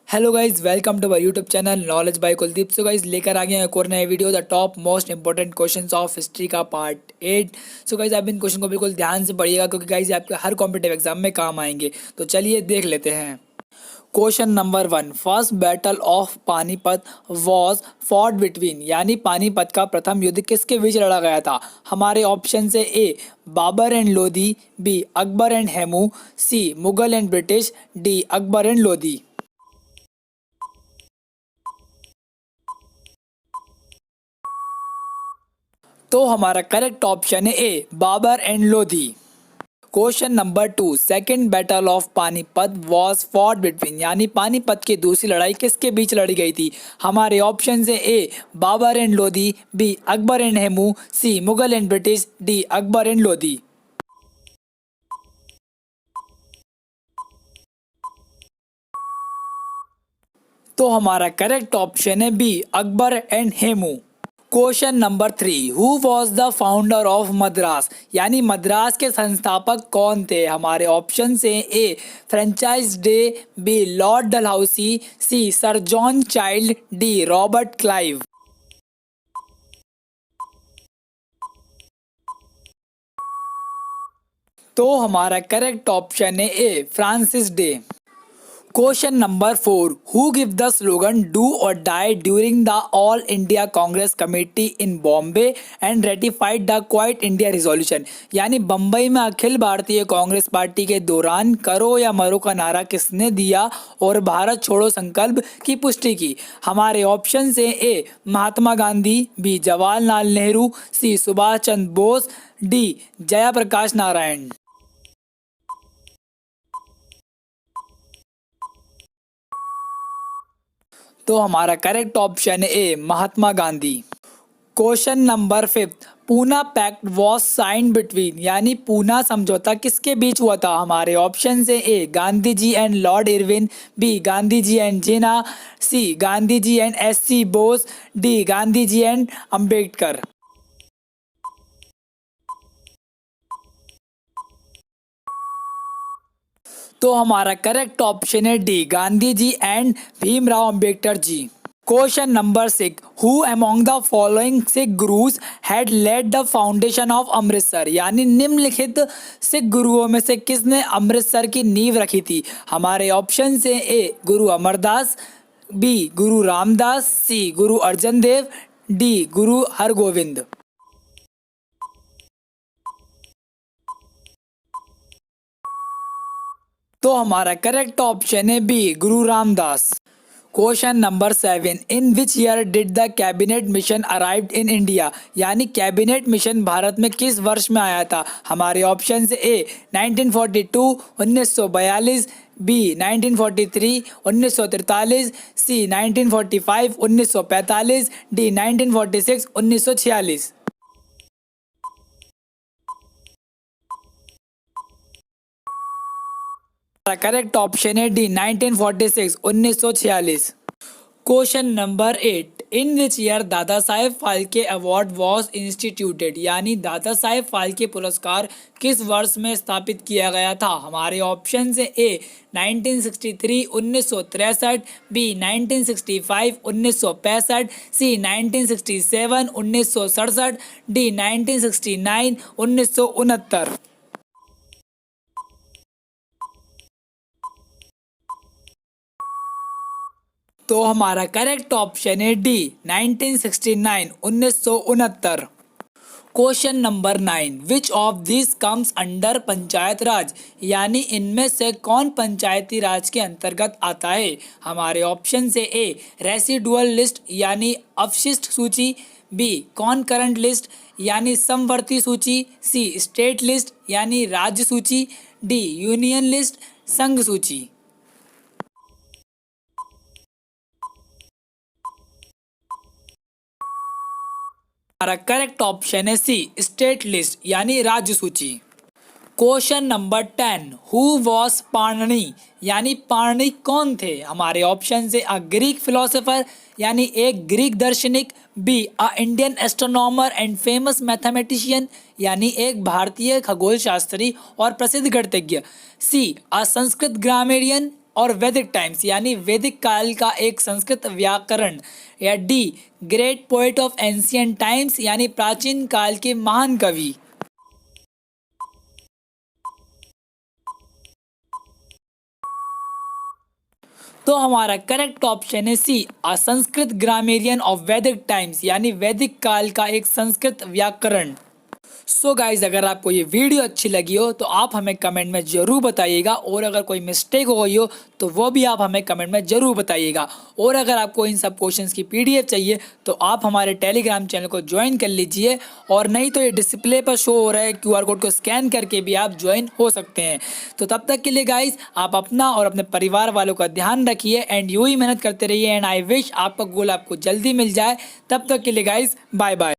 Hello guys, welcome to our YouTube channel knowledge by Kuldeep. So guys लेकर आ गए हैं एक और नए video, the top most important questions of history का पार्ट 8। सो गाइज आप इन क्वेश्चन को बिल्कुल ध्यान से पढ़िएगा क्योंकि गाइज आपके हर कॉम्पिटेटिव एग्जाम में काम आएंगे। तो चलिए देख लेते हैं। Question number 1, first battle of Panipat was fought between, यानी पानीपत का प्रथम युद्ध किसके बीच लड़ा गया था। हमारे ऑप्शन से A Babur and Lodi, B Akbar and Hemu, C Mughal and British, D Akbar and Lodi. तो हमारा करेक्ट ऑप्शन है A Babur and Lodi. Question number 2, second battle of Panipat was fought between, यानी पानीपत की दूसरी लड़ाई किसके बीच लड़ी गई थी। हमारे ऑप्शन है A Babur and Lodi, B Akbar and Hemu, C Mughal and British, D Akbar and Lodi. तो हमारा करेक्ट ऑप्शन है B Akbar and Hemu. Question number 3, who was the founder of Madras, यानी मद्रास के संस्थापक कौन थे। हमारे ऑप्शन से A Francis Day, B lord Dalhousie, C sir John Child, D Robert Clive. तो हमारा करेक्ट ऑप्शन है A Francis Day. Question number 4, who give the slogan do or die during the All India Congress Committee in Bombay and ratified the Quit India resolution, यानी बम्बई में Akhil Bharatiya Congress party के दौरान करो या मरो का नारा किसने दिया और भारत छोड़ो संकल्प की पुष्टि की। हमारे ऑप्शन से A Mahatma Gandhi, B Jawaharlal Nehru, C Subhash Chandra Bose, D Jayaprakash Narayan. तो हमारा करेक्ट ऑप्शन है A Mahatma Gandhi. Question number 5, Poona pact was signed between, यानी पूना समझौता किसके बीच हुआ था। हमारे ऑप्शन से A Gandhi ji and lord Irwin, B Gandhi ji and Jinnah, C Gandhi ji and SC. Bose, D Gandhi ji and Ambedkar. तो हमारा करेक्ट ऑप्शन है D Gandhi ji and Bhimrao Ambedkar ji. Question number 6, who among the following Sikh gurus had laid the foundation of Amritsar, यानी निम्नलिखित सिख गुरुओं में से किसने अमृतसर की नींव रखी थी। हमारे ऑप्शन से ए गुरु अमरदास, बी गुरु रामदास, सी गुरु अर्जन देव, डी गुरु हरगोविंद। तो हमारा करेक्ट ऑप्शन है B Guru Ramdas. Question number 7, in which year did the cabinet mission arrived in India, यानी कैबिनेट मिशन भारत में किस वर्ष में आया था। हमारे ऑप्शन से ए 1942 1942, बी 1943 1943, सी 1945 1945, डी 1946 1946। करेक्ट ऑप्शन है D 1946 1946। Question number 8, in which year Dada Saheb Phalke award was instituted, यानी दादा साहेब फाल्के पुरस्कार किस वर्ष में स्थापित किया गया था। हमारे ऑप्शन से ए 1963 1963, बी 1965 1965, सी 1967 1967, डी 1969 1969। तो हमारा करेक्ट ऑप्शन है D 1969 1969। Question number 9, which of this comes under panchayat raj, यानी इनमें से कौन पंचायती राज के अंतर्गत आता है। हमारे ऑप्शन से ए रेसिडुअल लिस्ट, यानी अवशिष्ट सूची, बी कॉनकरेंट लिस्ट, यानी समवर्ती सूची, सी स्टेट लिस्ट, यानी राज्य सूची, डी यूनियन लिस्ट, संघ सूची। हमारा करेक्ट ऑप्शन है सी स्टेट लिस्ट, यानी राज्य सूची। Question number 10, who was Panini, यानी पाणिनि कौन थे। हमारे ऑप्शन से अ ग्रीक फिलोसोफर, यानी एक ग्रीक दार्शनिक, be a Indian astronomer and famous mathematician, यानी एक भारतीय खगोल शास्त्री और प्रसिद्ध गणितज्ञ, सी अ संस्कृत ग्रामेरियन, और वैदिक टाइम्स यानी वैदिक काल का एक संस्कृत व्याकरण, या D great poet of ancient times यानी प्राचीन काल के महान कवि। तो हमारा करेक्ट ऑप्शन है सी, अ संस्कृत ग्रामेरियन ऑफ वैदिक टाइम्स यानी वैदिक काल का एक संस्कृत व्याकरण। सो गाइज, अगर आपको ये वीडियो अच्छी लगी हो तो आप हमें कमेंट में ज़रूर बताइएगा, और अगर कोई मिस्टेक हो गई हो तो वो भी आप हमें कमेंट में ज़रूर बताइएगा। और अगर आपको इन सब क्वेश्चंस की पीडीएफ चाहिए तो आप हमारे टेलीग्राम चैनल को ज्वाइन कर लीजिए, और नहीं तो ये डिस्प्ले पर शो हो रहा है क्यूआर कोड को स्कैन करके भी आप ज्वाइन हो सकते हैं। तो तब तक के लिए गाइज, आप अपना और अपने परिवार वालों का ध्यान रखिए एंड यूँ ही मेहनत करते रहिए, एंड आई विश आपका गोल आपको जल्दी मिल जाए। तब तक के लिए गाइज, बाय बाय।